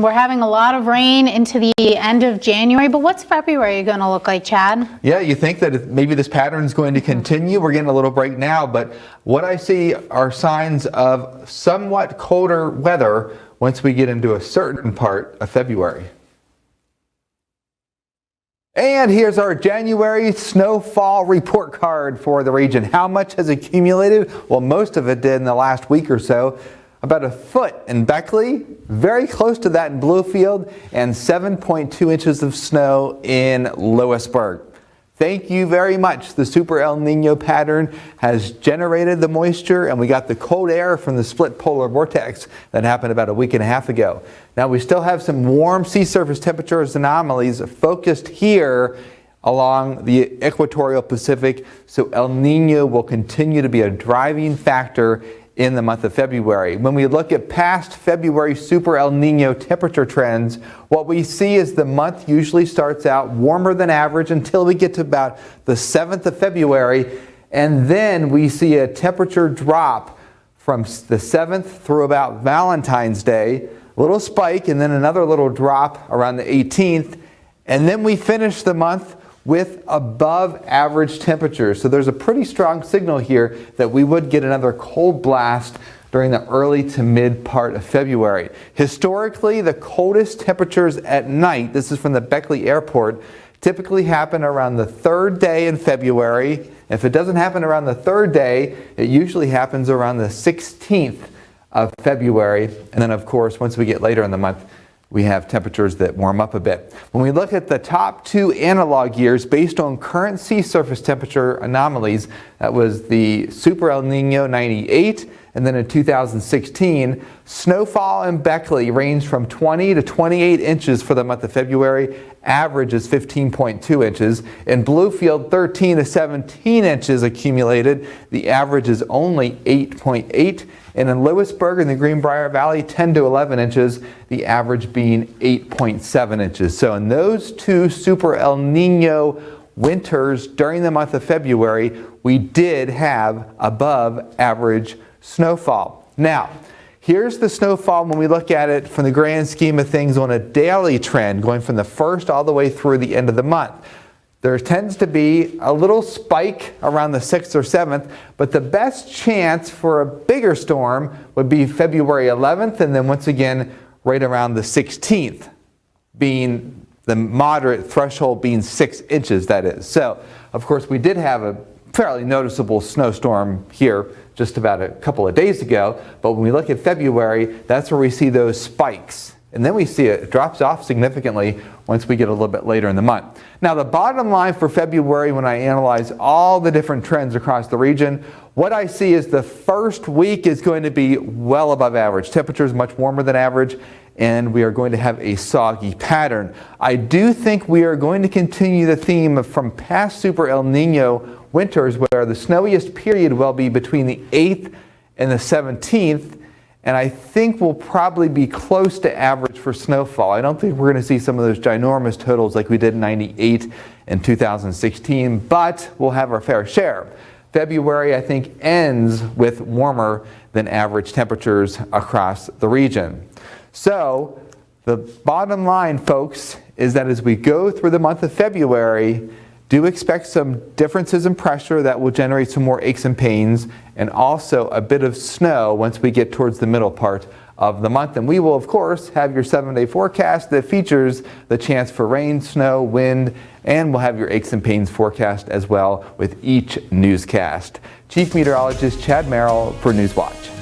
we're having a lot of rain into the end of January, but what's February going to look like, Chad? Yeah, you think that maybe this pattern is going to continue. We're getting a little break now, but what I see are signs of somewhat colder weather once we get into a certain part of February. And here's our January snowfall report card for the region. How much has accumulated? Well, most of it did in the last week or so. About a foot in Beckley, very close to that in Bluefield, and 7.2 inches of snow in Lewisburg. Thank you very much. The Super El Nino pattern has generated the moisture, and we got the cold air from the split polar vortex that happened about a week and a half ago. Now we still have some warm sea surface temperatures anomalies focused here along the equatorial Pacific, so El Nino will continue to be a driving factor in the month of February. When we look at past February Super El Nino temperature trends, what we see is the month usually starts out warmer than average until we get to about the 7th of February, and then we see a temperature drop from the 7th through about Valentine's Day, a little spike, and then another little drop around the 18th, and then we finish the month with above average temperatures. So there's a pretty strong signal here that we would get another cold blast during the early to mid part of February. Historically, the coldest temperatures at night, this is from the Beckley Airport, typically happen around the 3rd day in February. If it doesn't happen around the 3rd day, it usually happens around the 16th of February. And then of course, once we get later in the month, we have temperatures that warm up a bit. When we look at the top 2 analog years based on current sea surface temperature anomalies, that was the Super El Nino 98, and then in 2016, snowfall in Beckley ranged from 20 to 28 inches for the month of February. Average is 15.2 inches. In Bluefield, 13 to 17 inches accumulated. The average is only 8.8. And in Lewisburg in the Greenbrier Valley, 10 to 11 inches, the average being 8.7 inches. So in those 2 Super El Nino winters during the month of February, we did have above average snowfall. Now, here's the snowfall when we look at it from the grand scheme of things on a daily trend, going from the 1st all the way through the end of the month. There tends to be a little spike around the 6th or 7th, but the best chance for a bigger storm would be February 11th, and then once again right around the 16th, being the moderate threshold being 6 inches, that is. So, of course, we did have a fairly noticeable snowstorm here just about a couple of days ago, but when we look at February, that's where we see those spikes. And then we see it drops off significantly once we get a little bit later in the month. Now, the bottom line for February, when I analyze all the different trends across the region, what I see is the first week is going to be well above average. Temperatures much warmer than average, and we are going to have a soggy pattern. I do think we are going to continue the theme from past Super El Nino winters, where the snowiest period will be between the 8th and the 17th. And I think we'll probably be close to average for snowfall. I don't think we're going to see some of those ginormous totals like we did in 98 and 2016, but we'll have our fair share. February, I think, ends with warmer than average temperatures across the region. So the bottom line, folks, is that as we go through the month of February, do expect some differences in pressure that will generate some more aches and pains, and also a bit of snow once we get towards the middle part of the month. And we will, of course, have your 7-day forecast that features the chance for rain, snow, wind, and we'll have your aches and pains forecast as well with each newscast. Chief Meteorologist Chad Merrill for Newswatch.